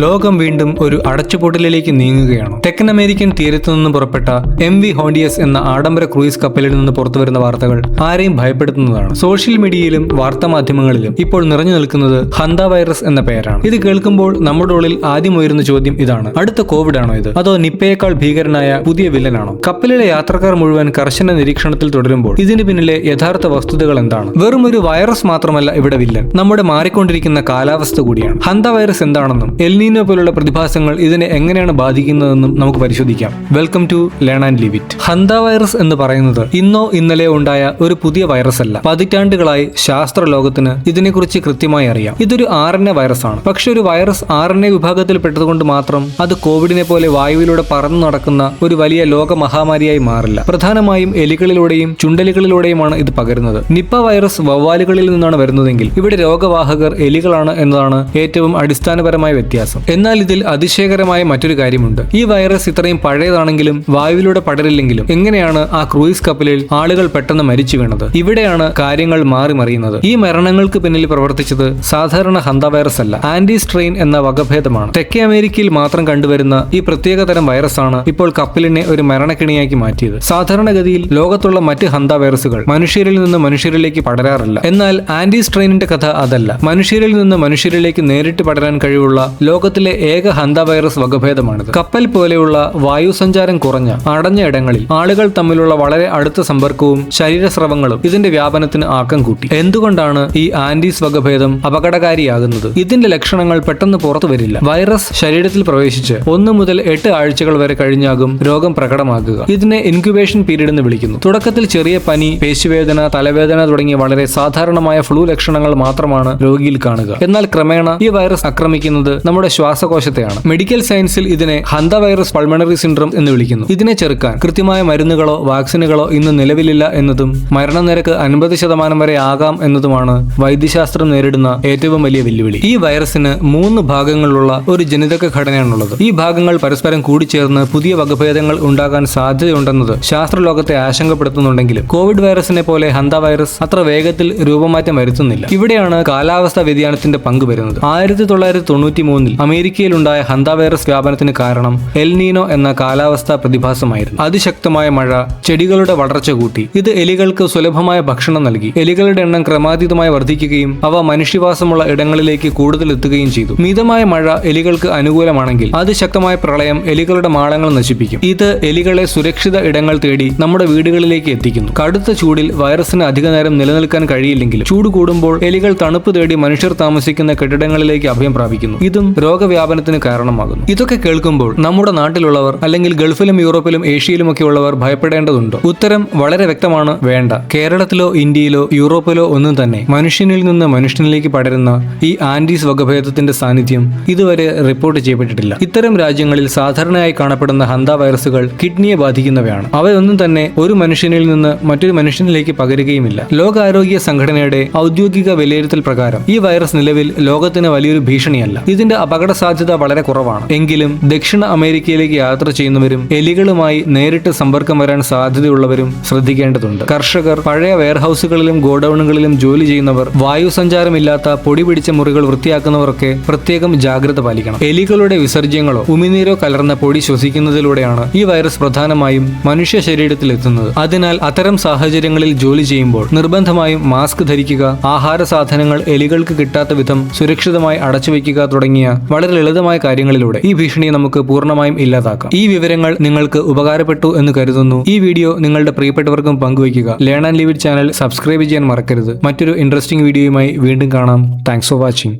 ലോകം വീണ്ടും ഒരു അടച്ചുപൂട്ടലിലേക്ക് നീങ്ങുകയാണ്. തെക്കൻ അമേരിക്കൻ തീരത്തു നിന്ന് പുറപ്പെട്ട MV ഹോണ്ടിയസ് എന്ന ആഡംബര ക്രൂയിസ് കപ്പലിൽ നിന്ന് പുറത്തുവരുന്ന വാർത്തകൾ ആരെയും ഭയപ്പെടുത്തുന്നതാണ്. സോഷ്യൽ മീഡിയയിലും വാർത്താമാധ്യമങ്ങളിലും ഇപ്പോൾ നിറഞ്ഞു നിൽക്കുന്നത് ഹന്ത വൈറസ് എന്ന പേരാണ്. ഇത് കേൾക്കുമ്പോൾ നമ്മുടെ ഉള്ളിൽ ആദ്യം ഉയരുന്ന ചോദ്യം ഇതാണ്: അടുത്ത കോവിഡ് ആണോ ഇത്, അതോ നിപ്പയേക്കാൾ ഭീകരനായ പുതിയ വില്ലനാണോ? കപ്പലിലെ യാത്രക്കാർ മുഴുവൻ കർശന നിരീക്ഷണത്തിൽ തുടരുമ്പോൾ ഇതിന് പിന്നിലെ യഥാർത്ഥ വസ്തുതകൾ എന്താണ്? വെറും ഒരു വൈറസ് മാത്രമല്ല ഇവിടെ വില്ലൻ, നമ്മുടെ മാറിക്കൊണ്ടിരിക്കുന്ന കാലാവസ്ഥ കൂടിയാണ്. ഹന്ത വൈറസ് എന്താണെന്നും എൽനീനോ പോലുള്ള പ്രതിഭാസങ്ങൾ ഇതിനെ എങ്ങനെയാണ് ബാധിക്കുന്നതെന്നും നമുക്ക് പരിശോധിക്കാം. Welcome to learn and leave it. Hanta virus എന്ന് പറയുന്നത് ഇന്നോ ഇന്നലെയോ ഉണ്ടായ ഒരു പുതിയ വൈറസ് അല്ല. പതിറ്റാണ്ടുകളായി ശാസ്ത്ര ലോകത്തിന് ഇതിനെക്കുറിച്ച് കൃത്യമായി അറിയാം. ഇതൊരു RNA വൈറസ് ആണ്. പക്ഷെ ഒരു വൈറസ് RNA വിഭാഗത്തിൽ പെട്ടതുകൊണ്ട് മാത്രം അത് കോവിഡിനെ പോലെ വായുവിലൂടെ പറന്നു നടക്കുന്ന ഒരു വലിയ ലോക മഹാമാരിയായി മാറില്ല. പ്രധാനമായും എലികളിലൂടെയും ചുണ്ടലികളിലൂടെയുമാണ് ഇത് പകരുന്നത്. നിപ്പ വൈറസ് വവ്വാലുകളിൽ നിന്നാണ് വരുന്നതെങ്കിൽ ഇവിടെ രോഗവാഹകർ എലികളാണ് എന്നതാണ് ഏറ്റവും അടിസ്ഥാനപരമായ വ്യത്യാസം. എന്നാൽ ഇതിൽ അതിശയകരമായ മറ്റൊരു കാര്യമുണ്ട്. ഈ വൈറസ് ഇത്രയും പഴയതാണെങ്കിലും വായുവിലൂടെ പടരില്ലെങ്കിലും എങ്ങനെയാണ് ആ ക്രൂയിസ് കപ്പലിൽ ആളുകൾ പെട്ടെന്ന് മരിച്ചു വീണത്? ഇവിടെയാണ് കാര്യങ്ങൾ മാറി മറിയുന്നത്. ഈ മരണങ്ങൾക്ക് പിന്നിൽ പ്രവർത്തിച്ചത് സാധാരണ ഹന്ത വൈറസ് അല്ല, ആന്റി സ്ട്രെയിൻ എന്ന വകഭേദമാണ്. തെക്കേ അമേരിക്കയിൽ മാത്രം കണ്ടുവരുന്ന ഈ പ്രത്യേക തരം വൈറസാണ് ഇപ്പോൾ കപ്പലിനെ ഒരു മരണക്കിണിയാക്കി മാറ്റിയത്. സാധാരണഗതിയിൽ ലോകത്തുള്ള മറ്റ് ഹന്ത വൈറസുകൾ മനുഷ്യരിൽ നിന്ന് മനുഷ്യരിലേക്ക് പടരാറില്ല. എന്നാൽ ആന്റി സ്ട്രെയിനിന്റെ കഥ അതല്ല. മനുഷ്യരിൽ നിന്ന് മനുഷ്യരിലേക്ക് നേരിട്ട് പടരാൻ കഴിവുള്ള ലോകത്തിലെ ഏക ഹന്ത വൈറസ് വകഭേദമാണിത്. കപ്പൽ പോലെയുള്ള വായുസഞ്ചാരം കുറഞ്ഞ അടഞ്ഞ ഇടങ്ങളിൽ ആളുകൾ തമ്മിലുള്ള വളരെ അടുത്ത സമ്പർക്കവും ശരീരസ്രവങ്ങളും ഇതിന്റെ വ്യാപനത്തിന് ആക്കം കൂട്ടി. എന്തുകൊണ്ടാണ് ഈ ആന്റീസ് വകഭേദം അപകടകാരിയാകുന്നത്? ഇതിന്റെ ലക്ഷണങ്ങൾ പെട്ടെന്ന് പുറത്തു വരില്ല. വൈറസ് ശരീരത്തിൽ പ്രവേശിച്ച് 1 മുതൽ 8 ആഴ്ചകൾ വരെ കഴിഞ്ഞാകും രോഗം പ്രകടമാകുക. ഇതിനെ ഇൻക്യുബേഷൻ പീരീഡ് എന്ന് വിളിക്കുന്നു. തുടക്കത്തിൽ ചെറിയ പനി, പേശിവേദന, തലവേദന തുടങ്ങിയ വളരെ സാധാരണമായ ഫ്ലൂ ലക്ഷണങ്ങൾ മാത്രമാണ് രോഗിയിൽ കാണുക. എന്നാൽ ക്രമേണ ഈ വൈറസ് ആക്രമിക്കുന്നത് നമ്മുടെ ശ്വാസകോശത്തെയാണ്. മെഡിക്കൽ സയൻസിൽ ഇതിനെ ഹന്ത വൈറസ് പൾമണറി സിൻഡ്രോം എന്ന് വിളിക്കുന്നു. ഇതിനെ ചെറുക്കാൻ കൃത്യമായ മരുന്നുകളോ വാക്സിനുകളോ ഇന്ന് നിലവിലില്ല എന്നതും മരണനിരക്ക് 50% വരെ ആകാം എന്നതുമാണ് വൈദ്യശാസ്ത്രം നേരിടുന്ന ഏറ്റവും വലിയ വെല്ലുവിളി. ഈ വൈറസിന് 3 ഭാഗങ്ങളുള്ള ഒരു ജനിതക ഘടനയാണുള്ളത്. ഈ ഭാഗങ്ങൾ പരസ്പരം കൂടിച്ചേർന്ന് പുതിയ വകഭേദങ്ങൾ ഉണ്ടാകാൻ സാധ്യതയുണ്ടെന്നത് ശാസ്ത്രലോകത്തെ ആശങ്കപ്പെടുത്തുന്നുണ്ടെങ്കിലും കോവിഡ് വൈറസിനെ പോലെ ഹന്ത വൈറസ് അത്ര വേഗത്തിൽ രൂപമാറ്റം വരുത്തുന്നില്ല. ഇവിടെയാണ് കാലാവസ്ഥാ വ്യതിയാനത്തിന്റെ പങ്ക് വരുന്നത്. 1993 അമേരിക്കയിലുണ്ടായ ഹന്ത വൈറസ് വ്യാപനത്തിന് കാരണം എൽനീനോ എന്ന കാലാവസ്ഥാ പ്രതിഭാസമായിരുന്നു. അതിശക്തമായ മഴ ചെടികളുടെ വളർച്ച കൂട്ടി. ഇത് എലികൾക്ക് സുലഭമായ ഭക്ഷണം നൽകി. എലികളുടെ എണ്ണം ക്രമാതീതമായി വർദ്ധിക്കുകയും അവ മനുഷ്യവാസമുള്ള ഇടങ്ങളിലേക്ക് കൂടുതൽ എത്തുകയും ചെയ്തു. മിതമായ മഴ എലികൾക്ക് അനുകൂലമാണെങ്കിൽ അതിശക്തമായ പ്രളയം എലികളുടെ മാളങ്ങൾ നശിപ്പിക്കും. ഇത് എലികളെ സുരക്ഷിത ഇടങ്ങൾ തേടി നമ്മുടെ വീടുകളിലേക്ക് എത്തിക്കുന്നു. കടുത്ത ചൂടിൽ വൈറസിന് അധികനേരം നിലനിൽക്കാൻ കഴിയില്ലെങ്കിലും ചൂട് കൂടുമ്പോൾ എലികൾ തണുപ്പ് തേടി മനുഷ്യർ താമസിക്കുന്ന കെട്ടിടങ്ങളിലേക്ക് അഭയം പ്രാപിക്കുന്നു. ഇതും രോഗവ്യാപനത്തിന് കാരണമാകുന്നു. ഇതൊക്കെ കേൾക്കുമ്പോൾ നമ്മുടെ നാട്ടിലുള്ളവർ അല്ലെങ്കിൽ ഗൾഫിലും യൂറോപ്പിലും ഏഷ്യയിലുമൊക്കെ ഉള്ളവർ ഭയപ്പെടേണ്ടതുണ്ടോ? ഉത്തരം വളരെ വ്യക്തമാണ്: വേണ്ട. കേരളത്തിലോ ഇന്ത്യയിലോ യൂറോപ്പിലോ ഒന്നും തന്നെ മനുഷ്യനിൽ നിന്ന് മനുഷ്യനിലേക്ക് പടരുന്ന ഈ ആന്റീസ് വകഭേദത്തിന്റെ സാന്നിധ്യം ഇതുവരെ റിപ്പോർട്ട് ചെയ്യപ്പെട്ടിട്ടില്ല. ഇത്തരം രാജ്യങ്ങളിൽ സാധാരണയായി കാണപ്പെടുന്ന ഹന്ത വൈറസുകൾ കിഡ്നിയെ ബാധിക്കുന്നവയാണ്. അവയൊന്നും തന്നെ ഒരു മനുഷ്യനിൽ നിന്ന് മറ്റൊരു മനുഷ്യനിലേക്ക് പകരുകയുമില്ല. ലോകാരോഗ്യ സംഘടനയുടെ ഔദ്യോഗിക വിലയിരുത്തൽ പ്രകാരം ഈ വൈറസ് നിലവിൽ ലോകത്തിന് വലിയൊരു ഭീഷണിയല്ല. ഇതിന്റെ അപകട സാധ്യത വളരെ കുറവാണ്. എങ്കിലും ദക്ഷിണ അമേരിക്കയിലേക്ക് യാത്ര ചെയ്യുന്നവരും എലികളുമായി നേരിട്ട് സമ്പർക്കം വരാൻ സാധ്യതയുള്ളവരും ശ്രദ്ധിക്കേണ്ടതുണ്ട്. കർഷകർ, പഴയ വെയർഹൌസുകളിലും ഗോഡൌണുകളിലും ജോലി ചെയ്യുന്നവർ, വായുസഞ്ചാരമില്ലാത്ത പൊടി പിടിച്ച മുറികൾ വൃത്തിയാക്കുന്നവരൊക്കെ പ്രത്യേകം ജാഗ്രത പാലിക്കണം. എലികളുടെ വിസർജ്യങ്ങളോ ഉമിനീരോ കലർന്ന പൊടി ശ്വസിക്കുന്നതിലൂടെയാണ് ഈ വൈറസ് പ്രധാനമായും മനുഷ്യ ശരീരത്തിൽ എത്തുന്നത്. അതിനാൽ അത്തരം സാഹചര്യങ്ങളിൽ ജോലി ചെയ്യുമ്പോൾ നിർബന്ധമായും മാസ്ക് ധരിക്കുക, ആഹാര സാധനങ്ങൾ എലികൾക്ക് കിട്ടാത്ത വിധം സുരക്ഷിതമായി അടച്ചുവെക്കുക തുടങ്ങിയ വളരെ ലളിതമായ കാര്യങ്ങളിലൂടെ ഈ ഭീഷണിയെ നമുക്ക് പൂർണ്ണമായും ഇല്ലാതാക്കാം. ഈ വിവരങ്ങൾ നിങ്ങൾക്ക് ഉപകാരപ്പെട്ടു എന്ന് കരുതുന്നു. ഈ വീഡിയോ നിങ്ങളുടെ പ്രിയപ്പെട്ടവർക്കും പങ്കുവയ്ക്കുക. Learn and leave it channel subscribe ചെയ്യാൻ മറക്കരുത്. മറ്റൊരു ഇൻട്രസ്റ്റിംഗ് വീഡിയോയുമായി വീണ്ടും കാണാം. Thanks for watching.